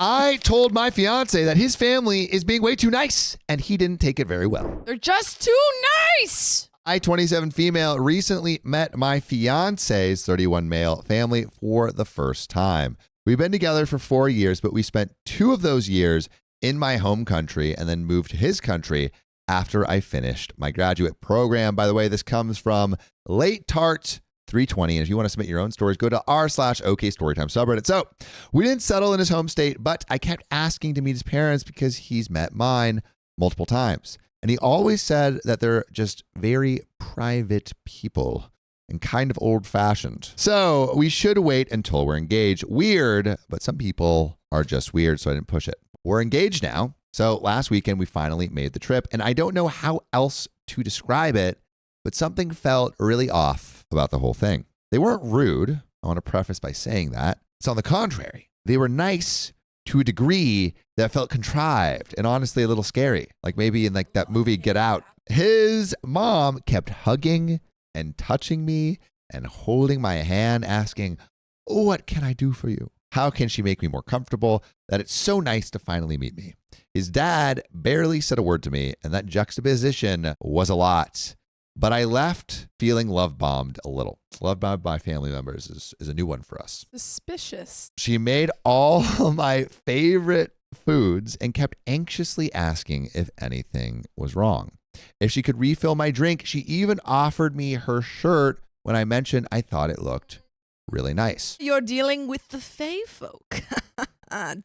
I told my fiance that his family is being way too nice, and he didn't take it very well. They're just too nice. I, 27 female, recently met my fiance's 31 male family for the first time. We've been together for 4 years, but we spent 2 of those years in my home country and then moved to his country after I finished my graduate program. By the way, this comes from Late Tart 320. And if you want to submit your own stories, go to r/OK Storytime subreddit. So we didn't settle in his home state, but I kept asking to meet his parents because he's met mine multiple times. And he always said that they're just very private people and kind of old-fashioned. So we should wait until we're engaged. Weird, but some people are just weird, so I didn't push it. We're engaged now. So last weekend, we finally made the trip. And I don't know how else to describe it, but something felt really off about the whole thing. They weren't rude. I want to preface by saying that. It's on the contrary. They were nice to a degree that felt contrived and honestly a little scary. Like maybe in like that movie Get Out. His mom kept hugging and touching me and holding my hand, asking, "What can I do for you? How can she make me more comfortable? That it's so nice to finally meet me." His dad barely said a word to me, and that juxtaposition was a lot. But I left feeling love-bombed a little. Love-bombed by family members is a new one for us. Suspicious. She made all my favorite foods and kept anxiously asking if anything was wrong. If she could refill my drink, she even offered me her shirt when I mentioned I thought it looked really nice. You're dealing with the Fae folk.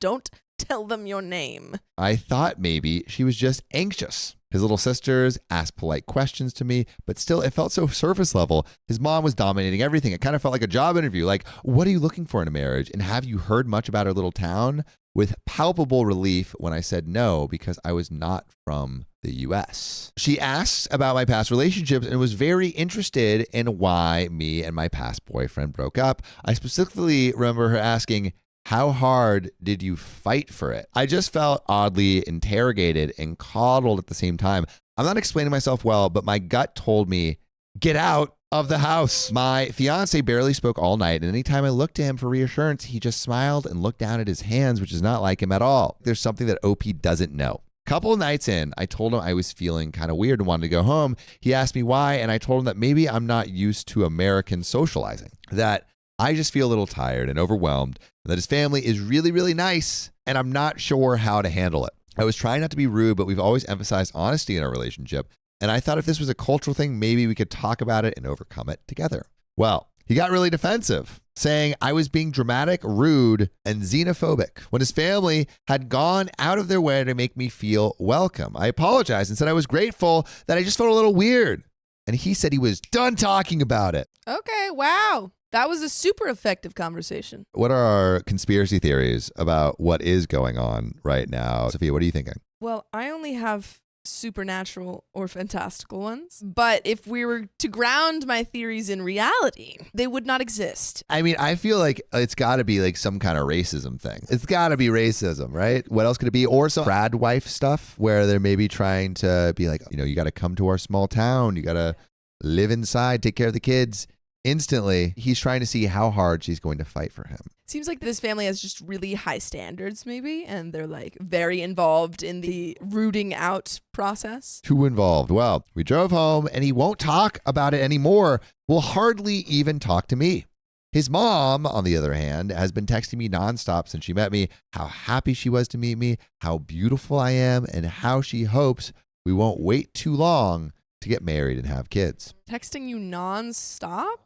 Don't tell them your name. I thought maybe she was just anxious. His little sisters asked polite questions to me, but still it felt so surface level. His mom was dominating everything. It kind of felt like a job interview. Like, what are you looking for in a marriage? And have you heard much about our little town? With palpable relief when I said no, because I was not from the US. She asked about my past relationships and was very interested in why me and my past boyfriend broke up. I specifically remember her asking, "How hard did you fight for it?" I just felt oddly interrogated and coddled at the same time. I'm not explaining myself well, but my gut told me, get out of the house. My fiance barely spoke all night, and anytime I looked to him for reassurance, he just smiled and looked down at his hands, which is not like him at all. There's something that OP doesn't know. Couple of nights in, I told him I was feeling kind of weird and wanted to go home. He asked me why, and I told him that maybe I'm not used to American socializing, that I just feel a little tired and overwhelmed, and that his family is really, really nice, and I'm not sure how to handle it. I was trying not to be rude, but we've always emphasized honesty in our relationship, and I thought if this was a cultural thing, maybe we could talk about it and overcome it together. Well, he got really defensive, saying I was being dramatic, rude, and xenophobic when his family had gone out of their way to make me feel welcome. I apologized and said I was grateful, that I just felt a little weird. And he said he was done talking about it. Okay, wow. That was a super effective conversation. What are our conspiracy theories about what is going on right now? Sophia, what are you thinking? Well, I only have supernatural or fantastical ones. But if we were to ground my theories in reality, they would not exist. I mean, I feel like it's got to be like some kind of racism thing. It's got to be racism, right? What else could it be? Or some trad wife stuff where they're maybe trying to be like, you got to come to our small town. You got to live inside, take care of the kids. Instantly, he's trying to see how hard she's going to fight for him. Seems like this family has just really high standards, maybe, and they're like very involved in the rooting out process. Too involved. Well, we drove home and he won't talk about it anymore. Will hardly even talk to me. His mom, on the other hand, has been texting me nonstop since she met me, how happy she was to meet me, how beautiful I am, and how she hopes we won't wait too long to get married and have kids. Texting you nonstop?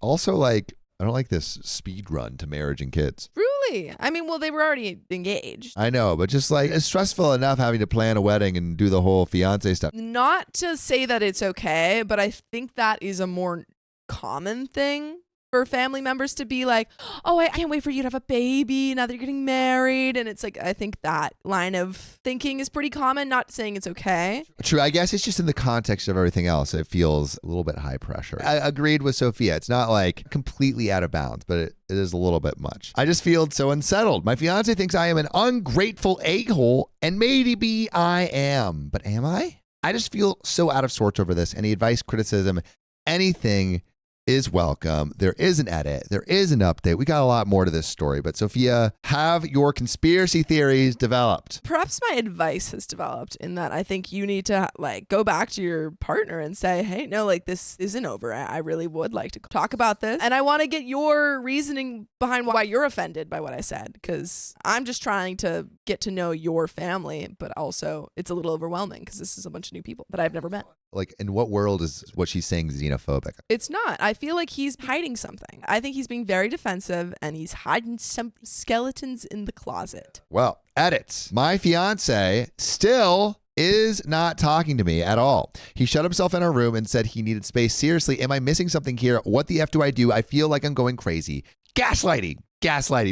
Also, like, I don't like this speed run to marriage and kids. Really? I mean, well, they were already engaged. I know, but just like, it's stressful enough having to plan a wedding and do the whole fiance stuff. Not to say that it's okay, but I think that is a more common thing for family members to be like, oh, I can't wait for you to have a baby now that you're getting married. And it's like, I think that line of thinking is pretty common, not saying it's okay. True. I guess it's just in the context of everything else. It feels a little bit high pressure. I agreed with Sophia. It's not like completely out of bounds, but it is a little bit much. I just feel so unsettled. My fiance thinks I am an ungrateful a-hole, and maybe I am. But am I? I just feel so out of sorts over this. Any advice, criticism, anything is welcome. There is an edit. There is an update. We got a lot more to this story. But Sophia, have your conspiracy theories developed? Perhaps my advice has developed in that I think you need to like go back to your partner and say, hey, no, like this isn't over. I really would like to talk about this. And I want to get your reasoning behind why you're offended by what I said, because I'm just trying to get to know your family, but also it's a little overwhelming because this is a bunch of new people that I've never met. Like, in what world is what she's saying xenophobic? It's not. I feel like he's hiding something. I think he's being very defensive and he's hiding some skeletons in the closet. Well, edits. My fiance still is not talking to me at all. He shut himself in our room and said he needed space. Seriously, am I missing something here? What the F do I do? I feel like I'm going crazy. Gaslighting.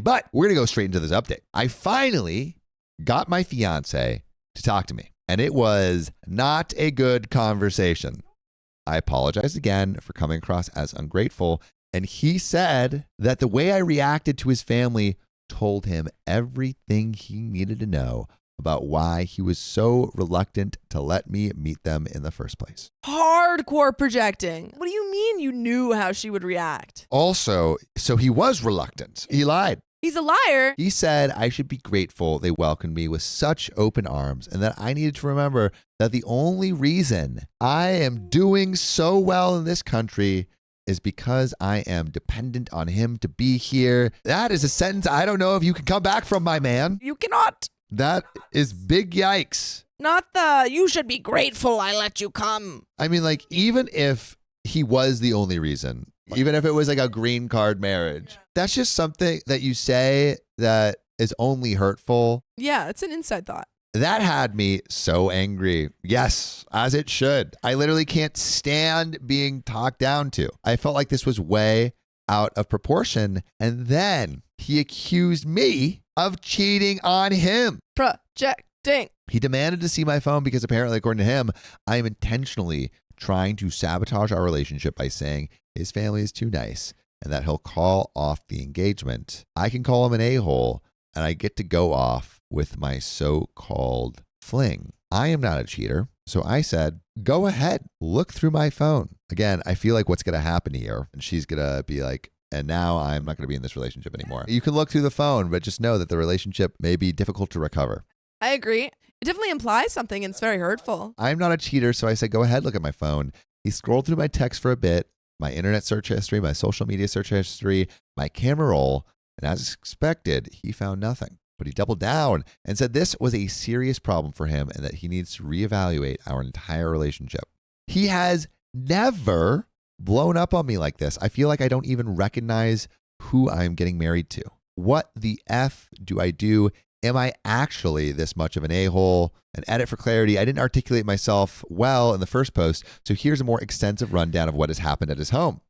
But we're going to go straight into this update. I finally got my fiance to talk to me. And it was not a good conversation. I apologized again for coming across as ungrateful. And he said that the way I reacted to his family told him everything he needed to know about why he was so reluctant to let me meet them in the first place. Hardcore projecting. What do you mean you knew how she would react? Also, so he was reluctant. He lied. He's a liar. He said I should be grateful they welcomed me with such open arms and that I needed to remember that the only reason I am doing so well in this country is because I am dependent on him to be here. That is a sentence I don't know if you can come back from, my man. You cannot. That is big yikes. Not the, you should be grateful I let you come. I mean, like, even if he was the only reason, even if it was like a green card marriage, that's just something that you say that is only hurtful. Yeah, it's an inside thought. That had me so angry. Yes, as it should. I literally can't stand being talked down to. I felt like this was way out of proportion. And then he accused me of cheating on him. Projecting. He demanded to see my phone because apparently, according to him, I am intentionally trying to sabotage our relationship by saying his family is too nice and that he'll call off the engagement. I can call him an a-hole and I get to go off with my so-called fling. I am not a cheater. So I said, go ahead, look through my phone. Again, I feel like what's going to happen here, and she's going to be like, and now I'm not going to be in this relationship anymore. You can look through the phone, but just know that the relationship may be difficult to recover. I agree. It definitely implies something and it's very hurtful. I'm not a cheater, so I said, go ahead, look at my phone. He scrolled through my text for a bit, my internet search history, my social media search history, my camera roll, and as expected, he found nothing. But he doubled down and said this was a serious problem for him and that he needs to reevaluate our entire relationship. He has never blown up on me like this. I feel like I don't even recognize who I'm getting married to. What the F do I do? Am I actually this much of an a-hole? An edit for clarity. I didn't articulate myself well in the first post, so here's a more extensive rundown of what has happened at his home.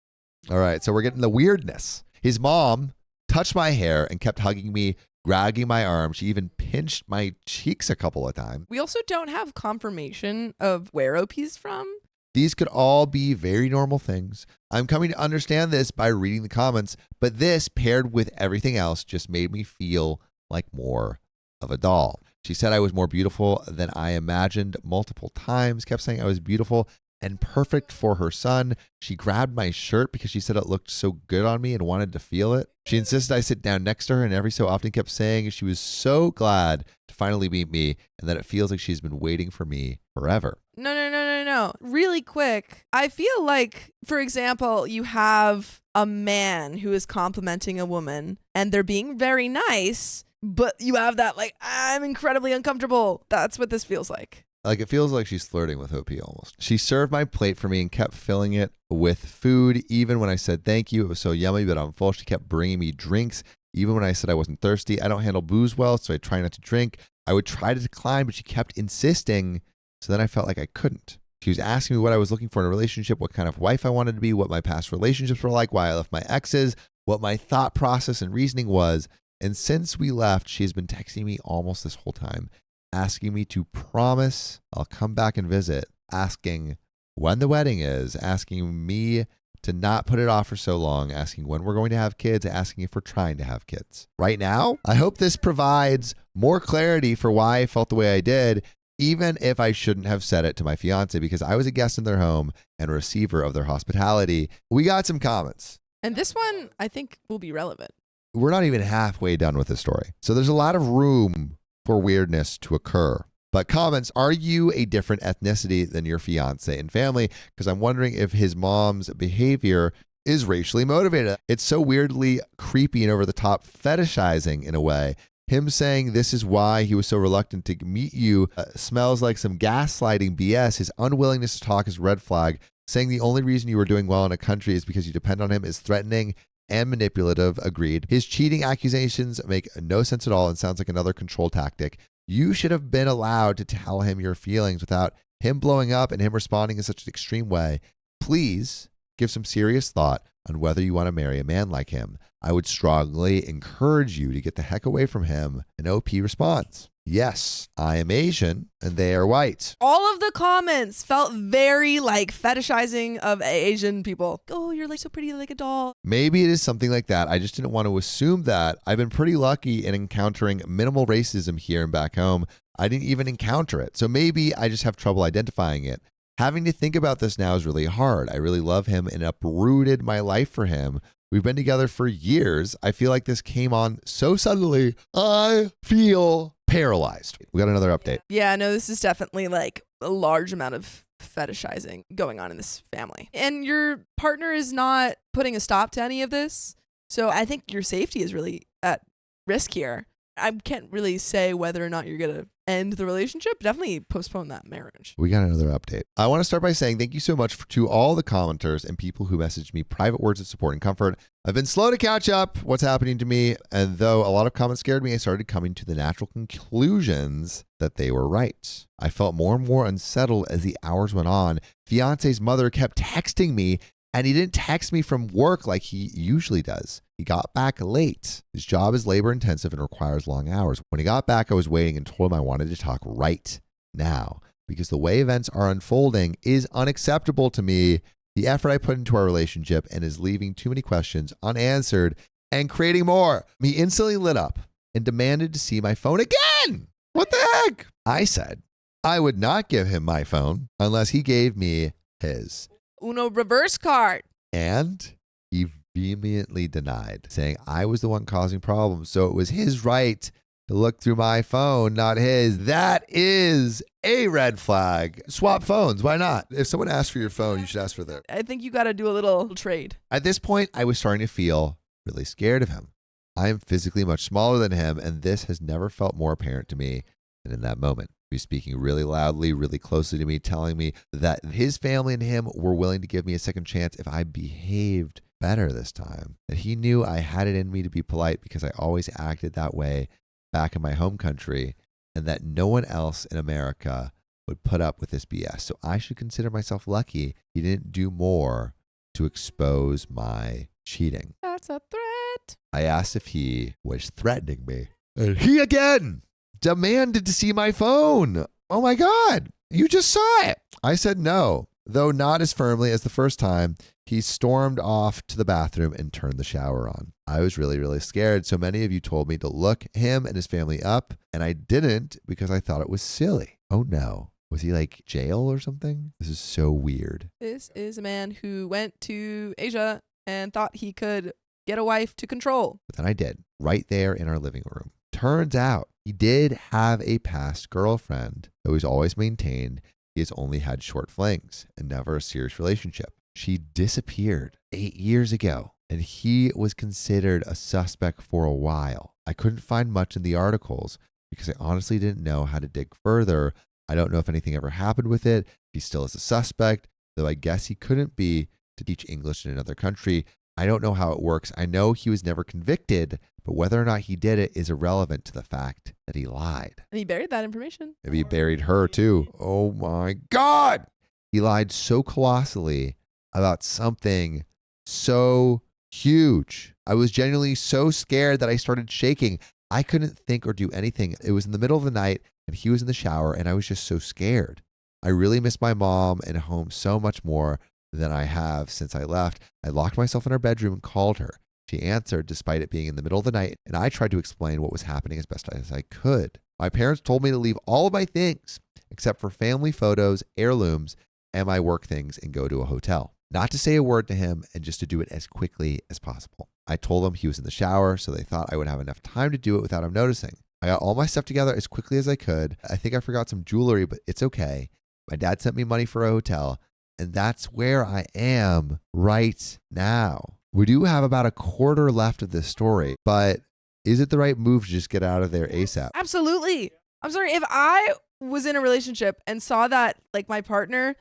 All right, so we're getting the weirdness. His mom touched my hair and kept hugging me, grabbing my arm. She even pinched my cheeks a couple of times. We also don't have confirmation of where OP's from. These could all be very normal things. I'm coming to understand this by reading the comments, but this paired with everything else just made me feel like more of a doll. She said I was more beautiful than I imagined multiple times, kept saying I was beautiful and perfect for her son. She grabbed my shirt because she said it looked so good on me and wanted to feel it. She insisted I sit down next to her and every so often kept saying she was so glad to finally meet me and that it feels like she's been waiting for me forever. No. Really quick. I feel like, for example, you have a man who is complimenting a woman and they're being very nice, but you have that like, I'm incredibly uncomfortable. That's what this feels like. Like, it feels like she's flirting with OP almost. She served my plate for me and kept filling it with food. Even when I said thank you, it was so yummy, but I'm full. She kept bringing me drinks. Even when I said I wasn't thirsty, I don't handle booze well, so I try not to drink. I would try to decline, but she kept insisting. So then I felt like I couldn't. She was asking me what I was looking for in a relationship, what kind of wife I wanted to be, what my past relationships were like, why I left my exes, what my thought process and reasoning was. And since we left, she's been texting me almost this whole time, asking me to promise I'll come back and visit, asking when the wedding is, asking me to not put it off for so long, asking when we're going to have kids, asking if we're trying to have kids. Right now, I hope this provides more clarity for why I felt the way I did. even if I shouldn't have said it to my fiance because I was a guest in their home and a receiver of their hospitality. We got some comments. And this one, I think, will be relevant. We're not even halfway done with this story. So there's a lot of room for weirdness to occur. But comments, are you a different ethnicity than your fiance and family? Because I'm wondering if his mom's behavior is racially motivated. It's so weirdly creepy and over the top fetishizing in a way. Him saying this is why he was so reluctant to meet you smells like some gaslighting BS. His unwillingness to talk is red flag. Saying the only reason you are doing well in a country is because you depend on him is threatening and manipulative. Agreed. His cheating accusations make no sense at all and sounds like another control tactic. You should have been allowed to tell him your feelings without him blowing up and him responding in such an extreme way. Please give some serious thought on whether you want to marry a man like him. I would strongly encourage you to get the heck away from him. An OP response. Yes, I am Asian and they are white. All of the comments felt very like fetishizing of Asian people. Oh, you're like so pretty, like a doll. Maybe it is something like that. I just didn't want to assume that. I've been pretty lucky in encountering minimal racism here and back home. I didn't even encounter it. So maybe I just have trouble identifying it. Having to think about this now is really hard. I really love him and uprooted my life for him. We've been together for years. I feel like this came on so suddenly. I feel paralyzed. We got another update. Yeah, no, this is definitely like a large amount of fetishizing going on in this family. And your partner is not putting a stop to any of this. So I think your safety is really at risk here. I can't really say whether or not you're going to end the relationship. Definitely postpone that marriage. We got another update. I want to start by saying thank you so much to all the commenters and people who messaged me private words of support and comfort. I've been slow to catch up what's happening to me, and though a lot of comments scared me, I started coming to the natural conclusions that they were right. I felt more and more unsettled as the hours went on. Fiance's mother kept texting me, and he didn't text me from work like he usually does. He got back late. His job is labor intensive and requires long hours. When he got back, I was waiting and told him I wanted to talk right now because the way events are unfolding is unacceptable to me. The effort I put into our relationship and is leaving too many questions unanswered and creating more. He instantly lit up and demanded to see my phone again. What the heck? I said I would not give him my phone unless he gave me his. Uno reverse card. And he vehemently denied, saying I was the one causing problems, so it was his right to look through my phone, not his. That is a red flag. Swap phones. Why not? If someone asks for your phone, you should ask for theirs. I think you got to do a little trade. At this point, I was starting to feel really scared of him. I am physically much smaller than him, and this has never felt more apparent to me than in that moment. He was speaking really loudly, really closely to me, telling me that his family and him were willing to give me a second chance if I behaved better this time. That he knew I had it in me to be polite because I always acted that way back in my home country, and that no one else in America would put up with this BS. So I should consider myself lucky he didn't do more to expose my cheating. That's a threat. I asked if he was threatening me, and he again demanded to see my phone. Oh my God, you just saw it. I said no, though not as firmly as the first time. He stormed off to the bathroom and turned the shower on. I was really, really scared. So many of you told me to look him and his family up, and I didn't because I thought it was silly. Oh no. Was he like jail or something? This is so weird. This is a man who went to Asia and thought he could get a wife to control. But then I did, right there in our living room. Turns out he did have a past girlfriend, though he's always maintained he has only had short flings and never a serious relationship. She disappeared 8 years ago, and he was considered a suspect for a while. I couldn't find much in the articles because I honestly didn't know how to dig further. I don't know if anything ever happened with it. He still is a suspect, though I guess he couldn't be to teach English in another country. I don't know how it works. I know he was never convicted, but whether or not he did it is irrelevant to the fact that he lied. And he buried that information. Maybe he buried her too. Oh my God. He lied so colossally about something so huge. I was genuinely so scared that I started shaking. I couldn't think or do anything. It was in the middle of the night and he was in the shower and I was just so scared. I really miss my mom and home so much more than I have since I left. I locked myself in our bedroom and called her. She answered despite it being in the middle of the night, and I tried to explain what was happening as best as I could. My parents told me to leave all of my things except for family photos, heirlooms, and my work things and go to a hotel. Not to say a word to him and just to do it as quickly as possible. I told him he was in the shower, so they thought I would have enough time to do it without him noticing. I got all my stuff together as quickly as I could. I think I forgot some jewelry, but it's okay. My dad sent me money for a hotel, and that's where I am right now. We do have about a quarter left of this story, but is it the right move to just get out of there ASAP? Absolutely. I'm sorry, if I was in a relationship and saw that like my partner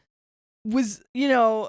was,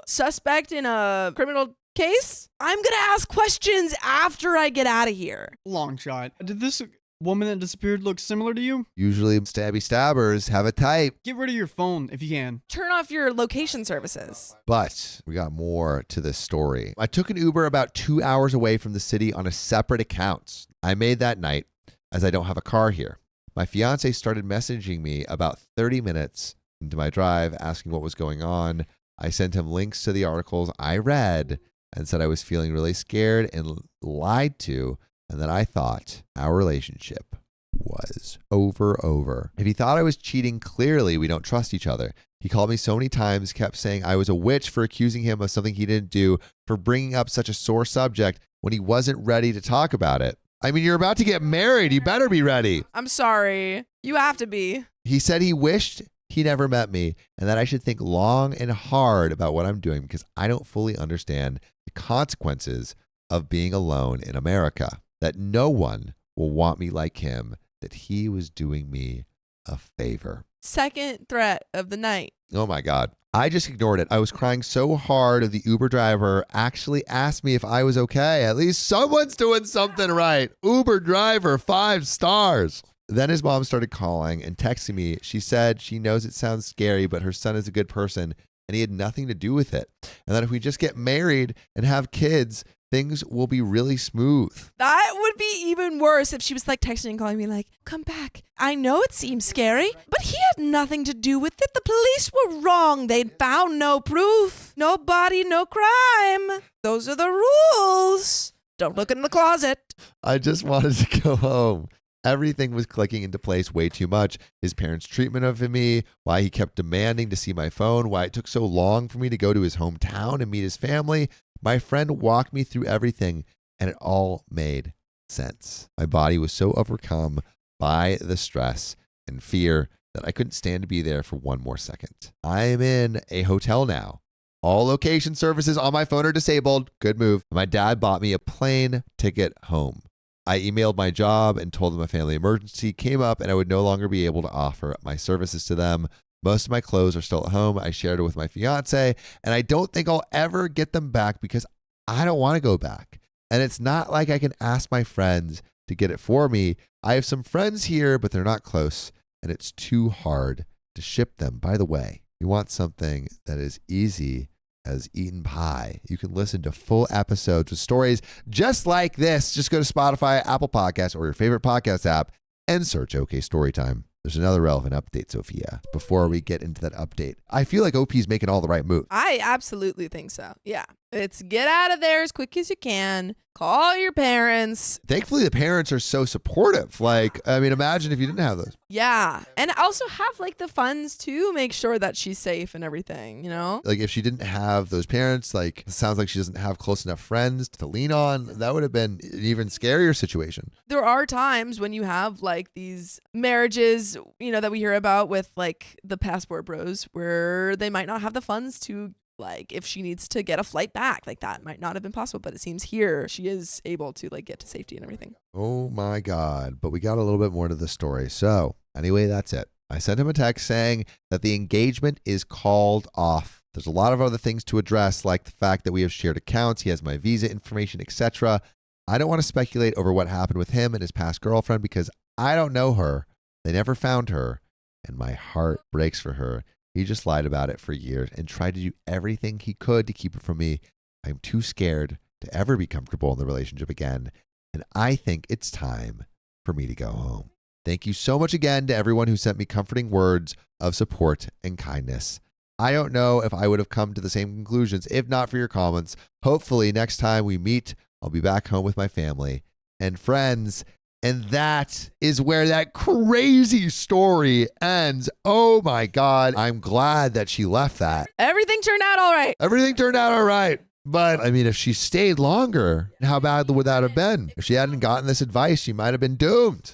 suspect in a criminal case, I'm going to ask questions after I get out of here. Long shot. Did this woman that disappeared look similar to you? Usually stabby stabbers have a type. Get rid of your phone if you can. Turn off your location services. But we got more to this story. I took an Uber about 2 hours away from the city on a separate account. I made that night as I don't have a car here. My fiance started messaging me about 30 minutes into my drive, asking what was going on. I sent him links to the articles I read and said I was feeling really scared and lied to, and that I thought our relationship was over. If he thought I was cheating, clearly we don't trust each other. He called me so many times, kept saying I was a witch for accusing him of something he didn't do, for bringing up such a sore subject when he wasn't ready to talk about it. I mean, you're about to get married. You better be ready. I'm sorry. You have to be. He said he wished he never met me and that I should think long and hard about what I'm doing because I don't fully understand the consequences of being alone in America, that no one will want me like him, that he was doing me a favor. Second threat of the night. Oh my God. I just ignored it. I was crying so hard the Uber driver actually asked me if I was okay. At least someone's doing something right. Uber driver, 5 stars. Then his mom started calling and texting me. She said she knows it sounds scary, but her son is a good person and he had nothing to do with it. And that if we just get married and have kids, things will be really smooth. That would be even worse if she was like texting and calling me like, come back. I know it seems scary, but he had nothing to do with it. The police were wrong. They'd found no proof. No body, no crime. Those are the rules. Don't look in the closet. I just wanted to go home. Everything was clicking into place way too much. His parents' treatment of me, why he kept demanding to see my phone, why it took so long for me to go to his hometown and meet his family. My friend walked me through everything, and it all made sense. My body was so overcome by the stress and fear that I couldn't stand to be there for one more second. I am in a hotel now. All location services on my phone are disabled. Good move. My dad bought me a plane ticket home. I emailed my job and told them a family emergency came up and I would no longer be able to offer my services to them. Most of my clothes are still at home. I shared it with my fiance, and I don't think I'll ever get them back because I don't want to go back. And it's not like I can ask my friends to get it for me. I have some friends here, but they're not close, and it's too hard to ship them. By the way, you want something that is easy as eaten pie. You can listen to full episodes with stories just like this. Just go to Spotify, Apple Podcasts, or your favorite podcast app and search OK Storytime. There's another relevant update, Sophia. Before we get into that update, I feel like OP's making all the right moves. I absolutely think so. Yeah. It's get out of there as quick as you can. Call your parents. Thankfully, the parents are so supportive. Like, I mean, imagine if you didn't have those. Yeah. And also have like the funds to make sure that she's safe and everything, you know? Like if she didn't have those parents, like it sounds like she doesn't have close enough friends to lean on. That would have been an even scarier situation. There are times when you have like these marriages, that we hear about with like the passport bros where they might not have the funds to, like, if she needs to get a flight back, like that might not have been possible, but it seems here she is able to like get to safety and everything. Oh my God. But we got a little bit more to the story. So anyway, that's it. I sent him a text saying that the engagement is called off. There's a lot of other things to address, like the fact that we have shared accounts. He has my visa information, etc. I don't want to speculate over what happened with him and his past girlfriend because I don't know her. They never found her, and my heart breaks for her. He just lied about it for years and tried to do everything he could to keep it from me. I'm too scared to ever be comfortable in the relationship again, and I think it's time for me to go home. Thank you so much again to everyone who sent me comforting words of support and kindness. I don't know if I would have come to the same conclusions if not for your comments. Hopefully next time we meet, I'll be back home with my family and friends. And that is where that crazy story ends. Oh my God. I'm glad that she left that. Everything turned out all right. Everything turned out all right. But I mean, if she stayed longer, how bad would that have been? If she hadn't gotten this advice, she might have been doomed.